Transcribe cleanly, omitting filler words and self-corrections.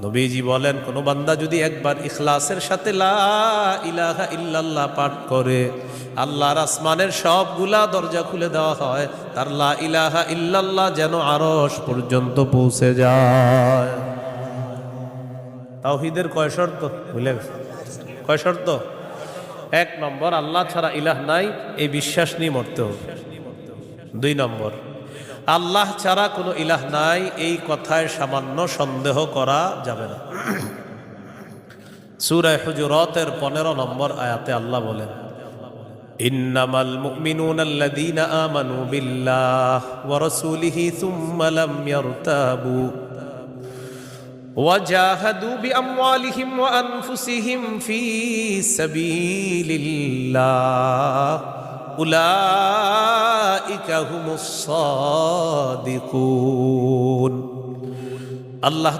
নবীজি বলেন, কোন বান্দা যদি একবার ইখলাসের সাথে লা ইলাহা ইল্লাল্লাহ পাঠ করে, আল্লাহর আসমানের সবগুলা দরজা খুলে দেওয়া হয়, তার লা ইলাহা ইল্লাল্লাহ যেন আরশ পর্যন্ত পৌঁছে যায়। তাওহীদের কয় শর্ত ভুলে গেছে? কয় শর্ত? এক নম্বর, আল্লাহ ছাড়া ইলাহ নাই, এই বিশ্বাস নিয়ে মরতে হবে। দুই নম্বর, আল্লাহ ছাড়া কোনো ইলাহ নাই, এই কথায় সামান্য সন্দেহ করা যাবে না। সূরা হুজুরাতের 15 নম্বর আয়াতে আল্লাহ বলেন, ইন্নামাল মুমিনুনা আল্লাযীনা আমানু বিল্লাহি ওয়া রাসূলিহি সুম্মা লাম ইয়ারতাবু ওয়া জাহাদু বিআমওয়ালিহিম ওয়া আনফুসিহিম ফী সাবিলিল্লাহ উলাইকা হুমুস সাদিকুন। আল্লাহ